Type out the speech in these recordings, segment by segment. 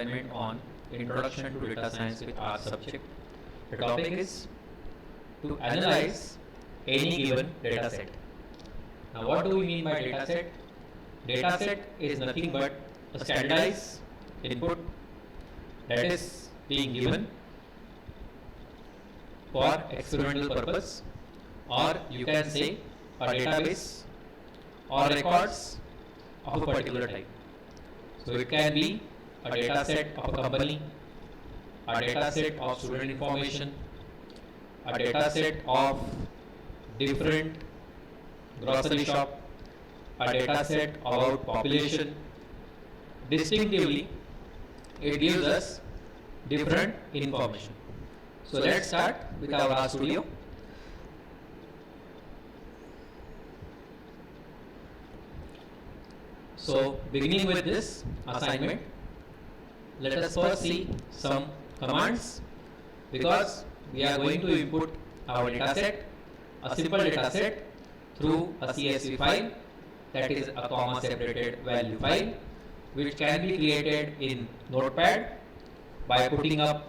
assignment on Introduction to Data Science with our subject. The topic is to analyze any given data set. Now, what do we mean by data set? Data set is nothing but a standardized input that is being given for experimental purpose, or you can say a database or records of a particular type. So it can be a data set of a company, a data set of student information, a data set of different grocery shop, a data set about population. Distinctively, it gives us different information. So let's start with our RStudio. So beginning with this assignment, let us first see some commands, because we are going to input our data set, a simple data set, through a CSV file, that is a comma separated value file, which can be created in Notepad by putting up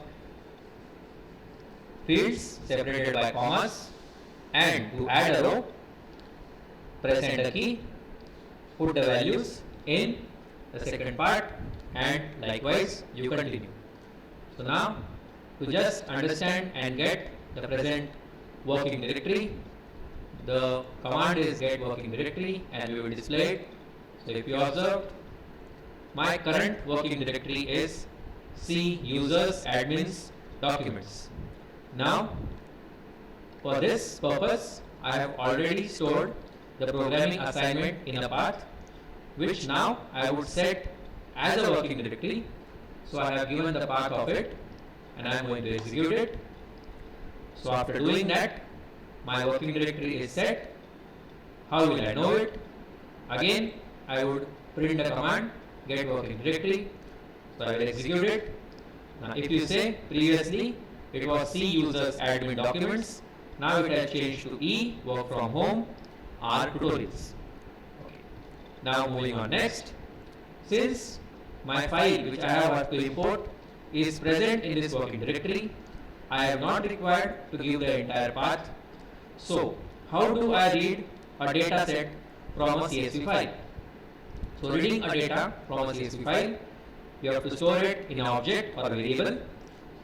fields separated by commas, and to add a row, press enter key, put the values in the second part, and likewise you continue. So now, to just understand and get the present working directory, the command is get working directory, and we will display it. So if you observe, my current working directory is C users admins documents. Now, for this purpose, I have already stored the programming assignment in a path, which now I would set as a working directory. So I have given the path of it, and I am going to execute it. So after doing that, my working directory is set. How will I know it? Again, I would print the command get working directory. So I will execute it. Now if you say previously it was C users admin documents, now it has changed to E work from home R tutorials. Okay. Now moving on next, since my file which I have to import is present in this working directory, I am not required to give the entire path. So how do I read a data set from a CSV file? So reading a data from a CSV file, you have to store it in an object or variable.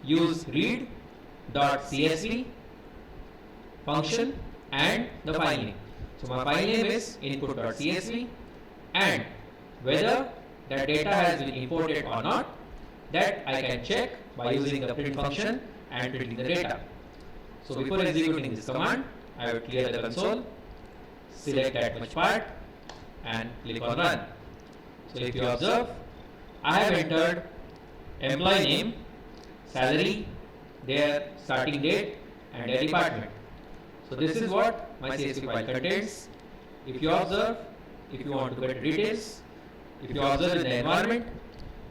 Use read.csv function and the file name. So my file name is input.csv, and whether that data has been imported or not, that I can check by using the print function and printing the data. So before executing this command, I will clear the console, select that much part, and click on run. So if you observe, I have entered employee name, salary, their starting date, and their department. So this is what my CSV file contains. If you observe, if you want to get details, if you observe in the environment,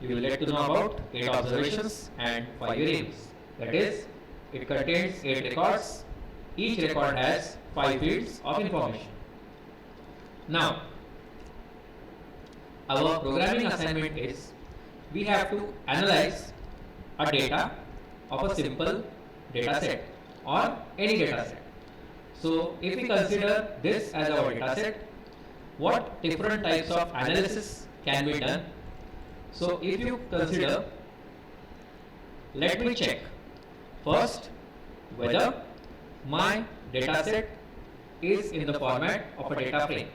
you will get to know about 8 observations and 5 variables. That is, it contains 8 records. Each record has 5 fields of information. Now, our programming assignment is we have to analyze a data of a simple data set or any data set. So if we consider this as our data set, what different types of analysis can be done? So if you consider, let me check first whether my data set is in the format of a data frame.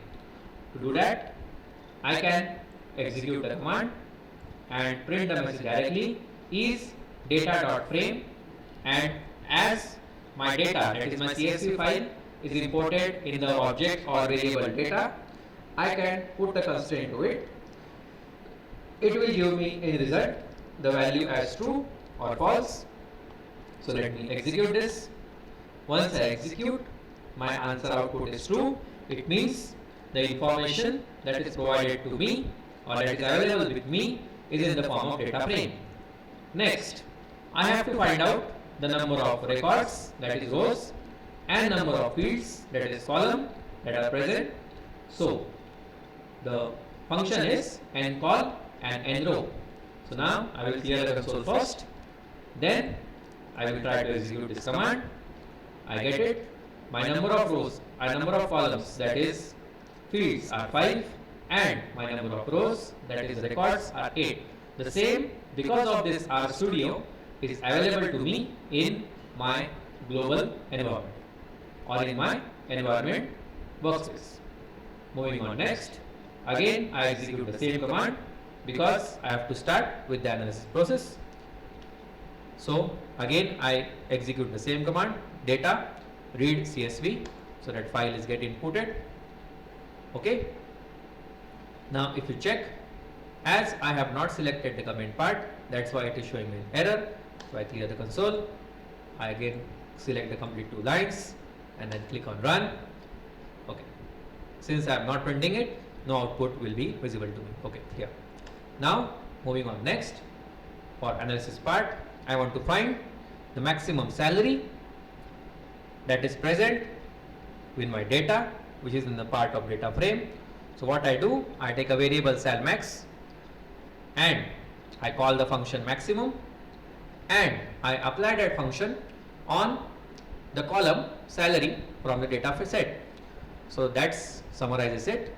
To do that, I can execute the command and print the message directly is data.frame, and as my data, that is my CSV file, is imported in the object or variable data, I can put the constraint to it. It will give me in result the value as true or false. So let me execute this. Once I execute, my answer output is true. It means the information that is provided to me or that is available with me is in the form of data frame. Next, I have to find out the number of records, that is rows, and number of fields, that is column, that are present. So the function is ncol and nrow. So now I will clear the console first, then I will try to execute this command. I get it. My number of rows, number of columns, that is fields, are 5, and my number of rows, that is records, are 8. The same, because of this RStudio, it is available to me in my global environment or in my environment workspace. Moving on next, again I execute the same command because I have to start with the analysis process. So again I execute the same command, data read CSV, so that file is get inputted. Okay. Now if you check, as I have not selected the comment part, that's why it is showing me an error. So I clear the console, I again select the complete 2 lines and then click on run. Okay. Since I am not printing it, no output will be visible to me. Okay, here. Now moving on next, for analysis part, I want to find the maximum salary that is present with my data, which is in the part of data frame. So what I do, I take a variable salmax and I call the function maximum, and I apply that function on the column salary from the data set. So that summarizes it.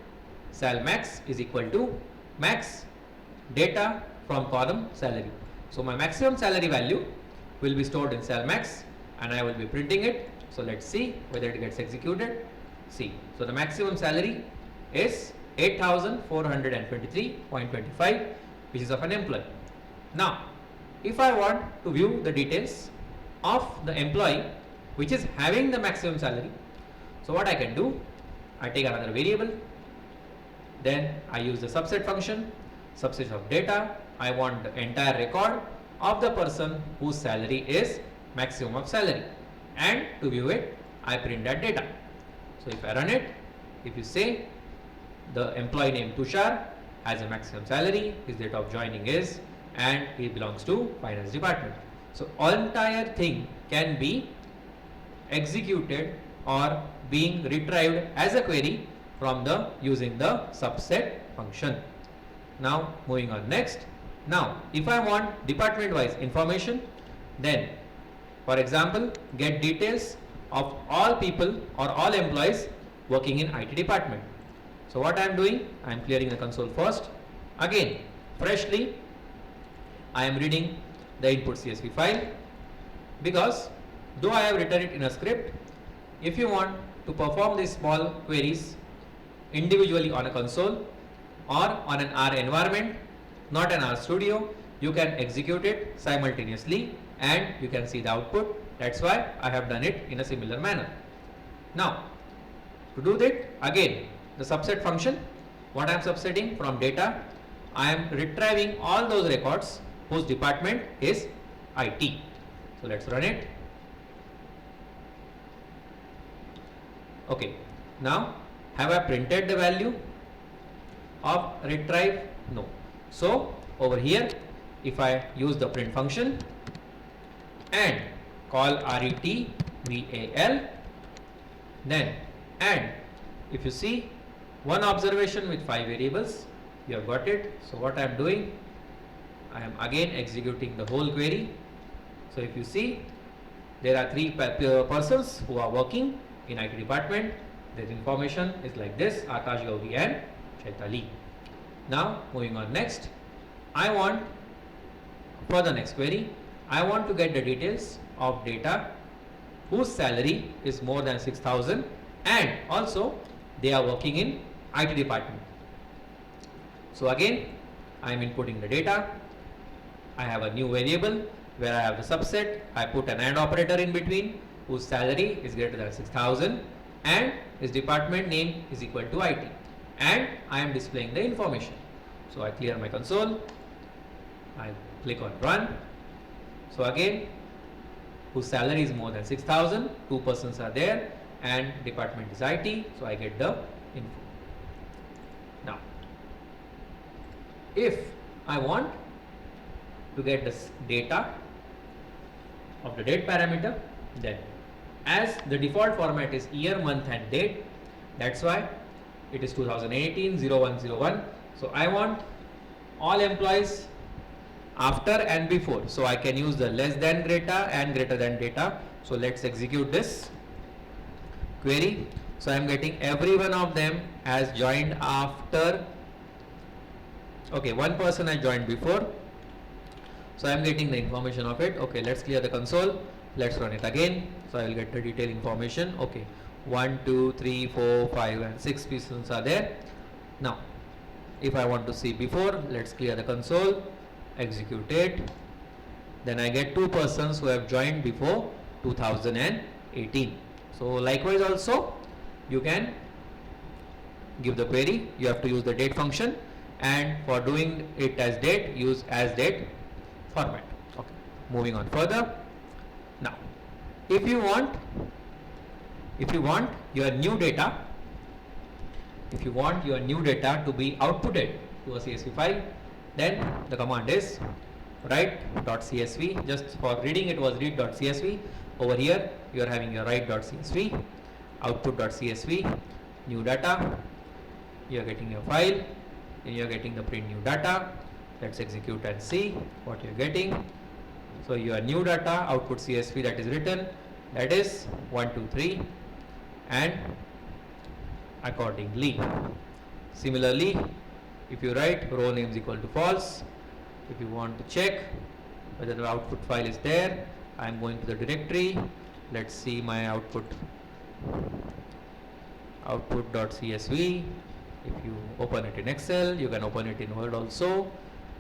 Salmax is equal to max data from column salary. So my maximum salary value will be stored in salmax and I will be printing it. So let's see whether it gets executed. See, so the maximum salary is 8,423.25, which is of an employee. Now if I want to view the details of the employee which is having the maximum salary, so what I can do, I take another variable, then I use the subset function, subset of data. I want the entire record of the person whose salary is maximum of salary, and to view it I print that data. So if I run it, if you say the employee name Tushar has a maximum salary, his date of joining is, and he belongs to finance department. So all entire thing can be executed or being retrieved as a query from the using the subset function. Now moving on next. Now if I want department wise information, then for example get details of all people or all employees working in IT department. So what I am doing, I am clearing the console first. Again freshly I am reading the input CSV file, because though I have written it in a script, if you want to perform these small queries individually on a console or on an R environment, not an RStudio, you can execute it simultaneously and you can see the output. That's why I have done it in a similar manner. Now to do that, again the subset function, what I am subsetting from data, I am retrieving all those records whose department is IT. So let's run it. Okay, now have I printed the value of retrieve? No. So over here if I use the print function and call RETVAL, then, and if you see one observation with 5 variables, you have got it. So what I am doing, I am again executing the whole query. So if you see, there are 3 persons who are working in IT department. Their information is like this: Akash Gauri and Chaitali. Now moving on next, I want, for the next query, I want to get the details of data whose salary is more than 6,000 and also they are working in IT department. So again I am inputting the data. I have a new variable where I have the subset. I put an AND operator in between, whose salary is greater than 6,000 and his department name is equal to IT, and I am displaying the information. So I clear my console, I click on run. So again, whose salary is more than 6,000, 2 persons are there and department is IT, so I get the info. Now if I want to get this data of the date parameter, then as the default format is year, month and date, that's why it is 2018-0101. So I want all employees after and before. So I can use the less than data and greater than data. So let's execute this query. So I am getting every one of them has joined after. Okay, one person has joined before. So I am getting the information of it. Okay, let's clear the console. Let's run it again. So I will get the detailed information. Okay, 1, 2, 3, 4, 5 and 6 persons are there. Now, if I want to see before, let's clear the console, execute it. Then I get 2 persons who have joined before 2018. So likewise also, you can give the query. You have to use the date function, and for doing it as date, use as date format. Okay, moving on further. Now, if you want your new data, to be outputted to a CSV file, then the command is write.csv. Just for reading, it was read.csv. Over here, you are having your write.csv, output.csv, new data. You are getting your file, and you are getting the print new data. Let's execute and see what you are getting. So your new data output CSV that is written, that is 1, 2, 3, and accordingly. Similarly, if you write row name is equal to false, if you want to check whether the output file is there, I am going to the directory. Let's see my output.csv. If you open it in Excel, you can open it in Word also.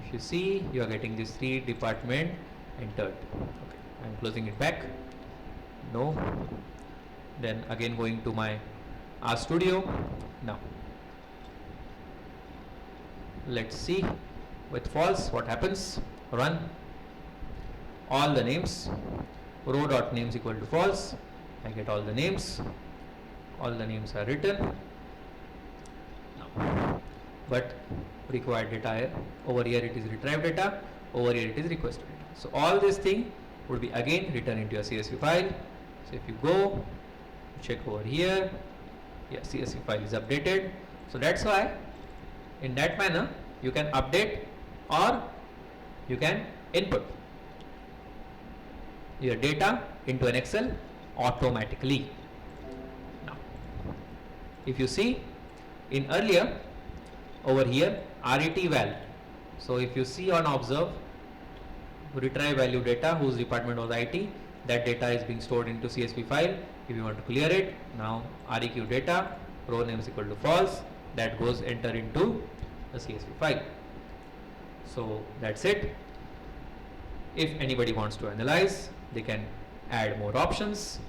If you see, you are getting this 3 department entered. Okay, I am closing it back. No. Then again going to my RStudio. Now, let's see with false what happens. Run all the names. Row.names equal to false. I get all the names. All the names are written. Now, but required data over here it is retrieved data, over here it is requested data. So all this thing would be again written into a CSV file. So if you go check over here, yeah, CSV file is updated. So that's why in that manner you can update or you can input your data into an Excel automatically. Now, if you see in earlier over here RET val. So if you see on observe, retrieve value data whose department was IT, that data is being stored into CSV file. If you want to clear it, now REQ data, row name is equal to false, that goes enter into the CSV file. So that's it. If anybody wants to analyze, they can add more options.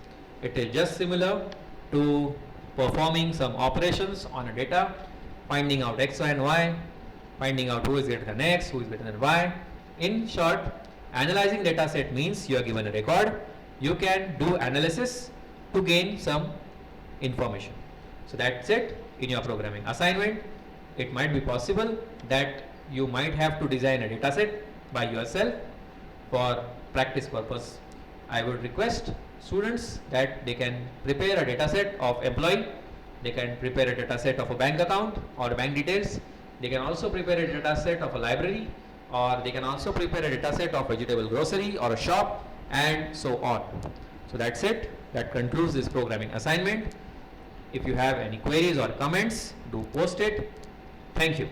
It is just similar to performing some operations on a data, finding out X, Y and Y, finding out who is greater than X, who is greater than Y. In short, analyzing data set means you are given a record, you can do analysis to gain some information. So that's it in your programming assignment. It might be possible that you might have to design a data set by yourself for practice purpose. I would request students that they can prepare a data set of employee, they can prepare a data set of a bank account or bank details, they can also prepare a data set of a library, or they can also prepare a data set of vegetable grocery or a shop, and so on. So that's it. That concludes this programming assignment. If you have any queries or comments, do post it. Thank you.